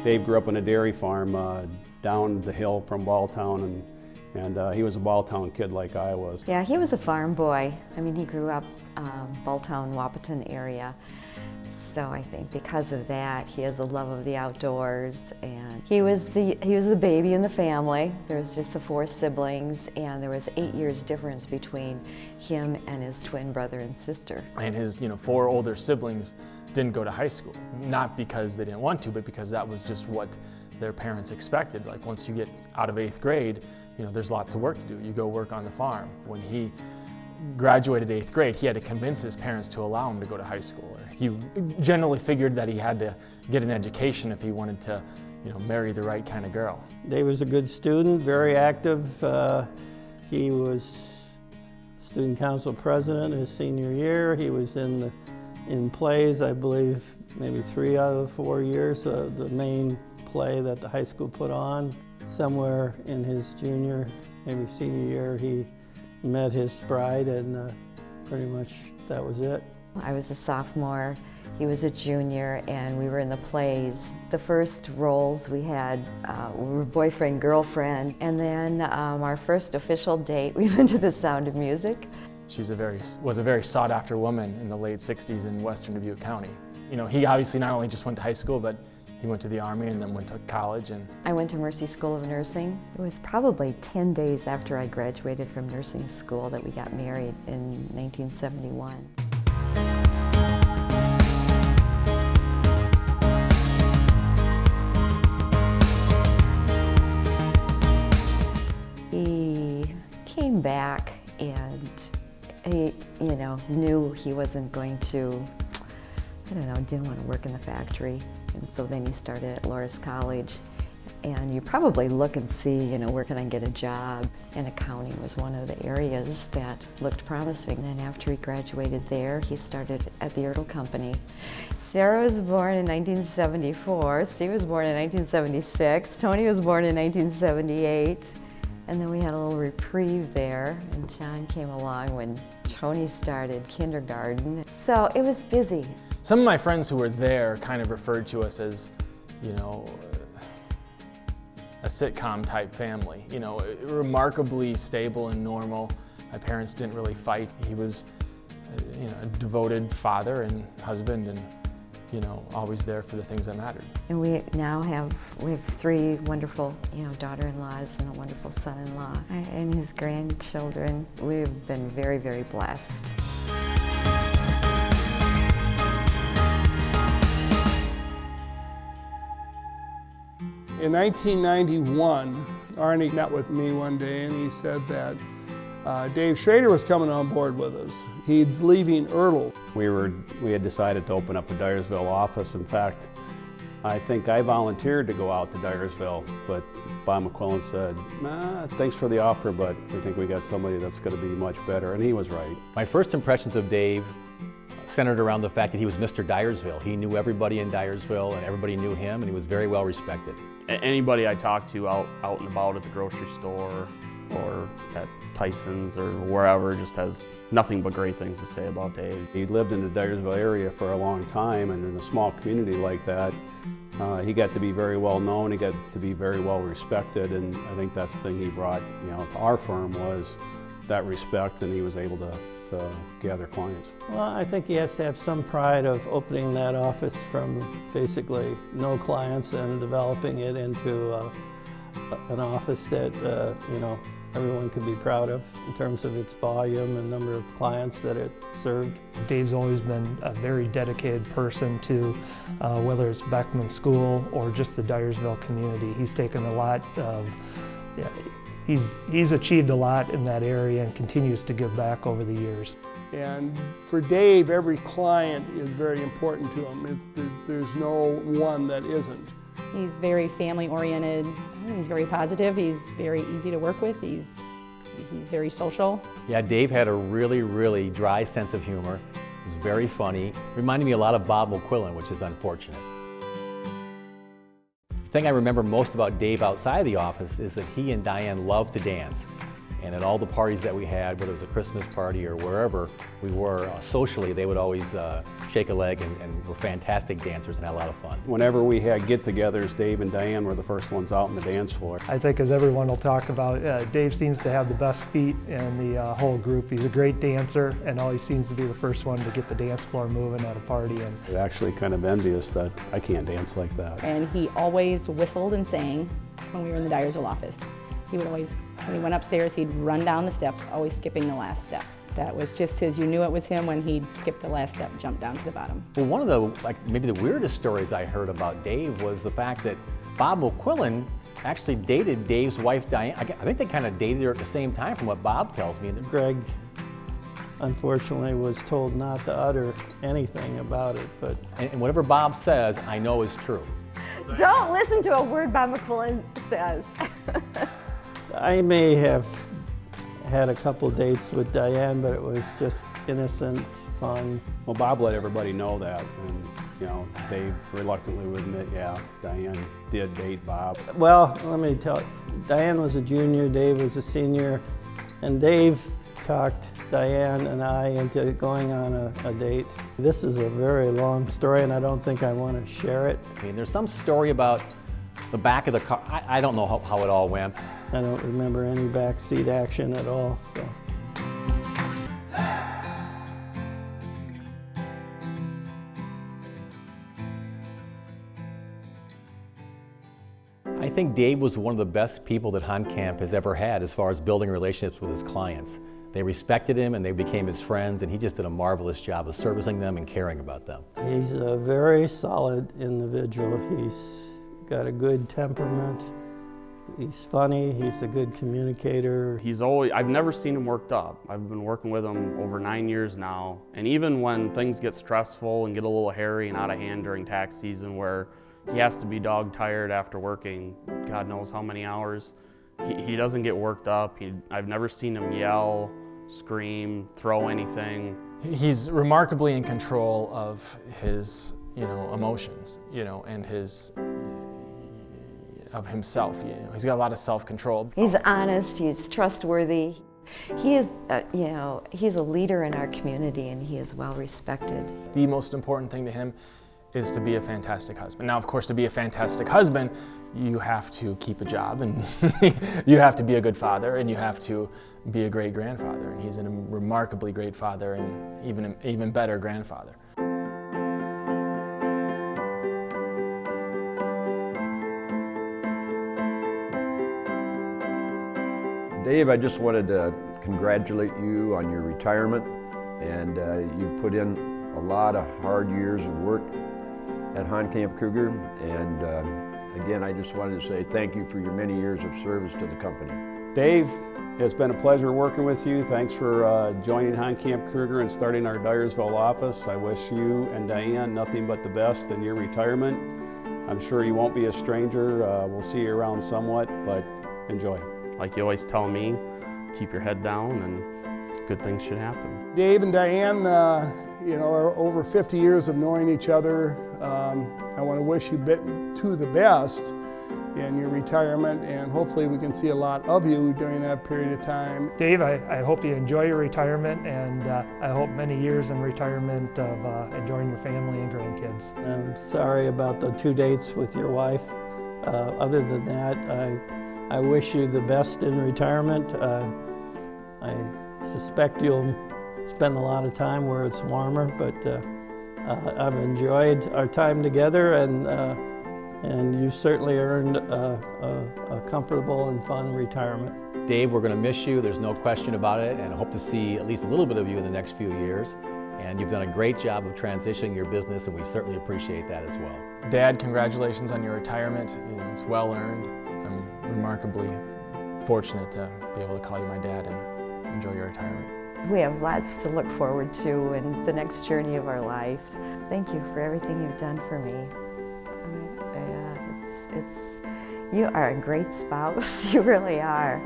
Dave grew up on a dairy farm down the hill from Balltown, and he was a Balltown kid like I was. Yeah, he was a farm boy. I mean, he grew up Balltown, Wapaton area. So I think because of that, he has a love of the outdoors, and he was the baby in the family. There was just the 4 siblings, and there was 8 years difference between him and his twin brother and sister. And his 4 older siblings didn't go to high school, not because they didn't want to, but because that was just what their parents expected. Like once you get out of 8th grade, there's lots of work to do. You go work on the farm. When he graduated 8th grade, he had to convince his parents to allow him to go to high school. He generally figured that he had to get an education if he wanted to, marry the right kind of girl. Dave was a good student, very active. He was student council president his senior year. He was in plays, I believe, maybe 3 out of the 4 years, the main play that the high school put on. Somewhere in his junior, maybe senior year, he met his bride, and pretty much that was it. I was a sophomore, he was a junior, and we were in the plays. The first roles we had we were boyfriend, girlfriend, and then our first official date, we went to The Sound of Music. She was a very sought-after woman in the late 60s in western Dubuque County. He obviously not only just went to high school, but he went to the Army and then went to college. And I went to Mercy School of Nursing. It was probably 10 days after I graduated from nursing school that we got married in 1971. He came back and he, knew he wasn't going to, didn't want to work in the factory. And so then he started at Loras College. And you probably look and see, where can I get a job? And accounting was one of the areas that looked promising. Then after he graduated there, he started at the Ertl Company. Sarah was born in 1974, Steve was born in 1976, Tony was born in 1978. And then we had a little reprieve there, and John came along when Tony started kindergarten. So it was busy. Some of my friends who were there kind of referred to us as, a sitcom type family. Remarkably stable and normal. My parents didn't really fight. He was, a devoted father and husband, and always there for the things that mattered. And we have 3 wonderful, daughter-in-laws and a wonderful son-in-law. And his grandchildren. We've been very, very blessed. In 1991, Arnie met with me one day and he said that Dave Schroeder was coming on board with us. He's leaving Ertl. We had decided to open up a Dyersville office. In fact, I think I volunteered to go out to Dyersville, but Bob McQuillan said, thanks for the offer, but we think we got somebody that's going to be much better, and he was right. My first impressions of Dave centered around the fact that he was Mr. Dyersville. He knew everybody in Dyersville, and everybody knew him, and he was very well respected. Anybody I talked to out and about at the grocery store or at Tyson's or wherever just has nothing but great things to say about Dave. He lived in the Dyersville area for a long time, and in a small community like that, he got to be very well known, he got to be very well respected, and I think that's the thing he brought to our firm was that respect, and he was able to gather clients. Well, I think he has to have some pride of opening that office from basically no clients and developing it into an office that everyone could be proud of in terms of its volume and number of clients that it served. Dave's always been a very dedicated person to whether it's Beckman School or just the Dyersville community. He's taken a lot of, he's achieved a lot in that area and continues to give back over the years. And for Dave, every client is very important to him. There's no one that isn't. He's very family-oriented. He's very positive. He's very easy to work with. He's very social. Yeah, Dave had a really, really dry sense of humor. He was very funny. Reminded me a lot of Bob McQuillan, which is unfortunate. The thing I remember most about Dave outside of the office is that he and Diane loved to dance. And at all the parties that we had, whether it was a Christmas party or wherever we were socially, they would always shake a leg and were fantastic dancers and had a lot of fun. Whenever we had get-togethers, Dave and Diane were the first ones out on the dance floor. I think, as everyone will talk about, Dave seems to have the best feet in the whole group. He's a great dancer and always seems to be the first one to get the dance floor moving at a party. And It's actually kind of envious that I can't dance like that. And he always whistled and sang when we were in the Dyersville office. He would always, when he went upstairs, he'd run down the steps, always skipping the last step. That was just his, you knew it was him when he'd skip the last step, jump down to the bottom. Well, one of the, maybe the weirdest stories I heard about Dave was the fact that Bob McQuillan actually dated Dave's wife, Diane. I think they kind of dated her at the same time, from what Bob tells me. Greg, unfortunately, was told not to utter anything about it, but And whatever Bob says, I know is true. Don't listen to a word Bob McQuillan says. I may have had a couple dates with Diane, but it was just innocent fun. Well, Bob let everybody know that, and you know, Dave reluctantly would admit, yeah, Diane did date Bob. Well, let me tell you, Diane was a junior, Dave was a senior, and Dave talked Diane and I into going on a date. This is a very long story, and I don't think I want to share it. I mean, there's some story about the back of the car. I don't know how it all went. I don't remember any backseat action at all. So. I think Dave was one of the best people that Honkamp has ever had as far as building relationships with his clients. They respected him and they became his friends, and he just did a marvelous job of servicing them and caring about them. He's a very solid individual. He's got a good temperament. He's funny, he's a good communicator. I've never seen him worked up. I've been working with him over 9 years now. And even when things get stressful and get a little hairy and out of hand during tax season, where he has to be dog tired after working God knows how many hours, he doesn't get worked up. I've never seen him yell, scream, throw anything. He's remarkably in control of his, emotions, and of himself. He's got a lot of self-control. He's honest, he's trustworthy. He is, he's a leader in our community, and he is well respected. The most important thing to him is to be a fantastic husband. Now, of course, to be a fantastic husband, you have to keep a job, and you have to be a good father, and you have to be a great grandfather. And he's a remarkably great father, and even better grandfather. Dave, I just wanted to congratulate you on your retirement, and you put in a lot of hard years of work at Honkamp Krueger, and again, I just wanted to say thank you for your many years of service to the company. Dave, it's been a pleasure working with you. Thanks for joining Honkamp Krueger and starting our Dyersville office. I wish you and Diane nothing but the best in your retirement. I'm sure you won't be a stranger. We'll see you around somewhat, but enjoy. Like you always tell me, keep your head down and good things should happen. Dave and Diane, are over 50 years of knowing each other. I want to wish you the best in your retirement, and hopefully we can see a lot of you during that period of time. Dave, I hope you enjoy your retirement, and I hope many years in retirement of enjoying your family and grandkids. I'm sorry about the 2 dates with your wife. Other than that, I wish you the best in retirement. I suspect you'll spend a lot of time where it's warmer, but I've enjoyed our time together, and you certainly earned a comfortable and fun retirement. Dave, we're going to miss you. There's no question about it, and I hope to see at least a little bit of you in the next few years. And you've done a great job of transitioning your business, and we certainly appreciate that as well. Dad, congratulations on your retirement. It's well earned. I'm remarkably fortunate to be able to call you my dad and enjoy your retirement. We have lots to look forward to in the next journey of our life. Thank you for everything you've done for me. You are a great spouse, you really are.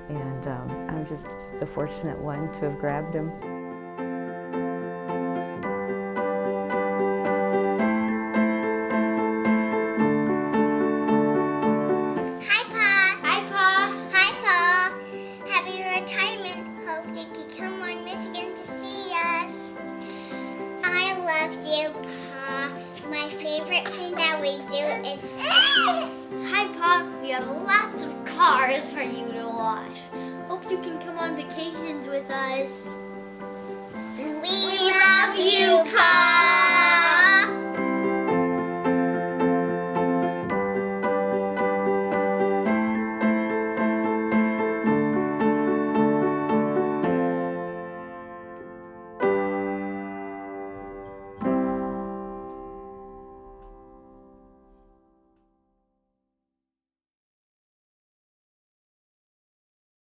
And I'm just the fortunate one to have grabbed him. Hi, Pa. Hi, Pa. Hi, Pa. Hi, Pop. We have lots of cars for you to watch. Hope you can come on vacations with us. We love you, Pop.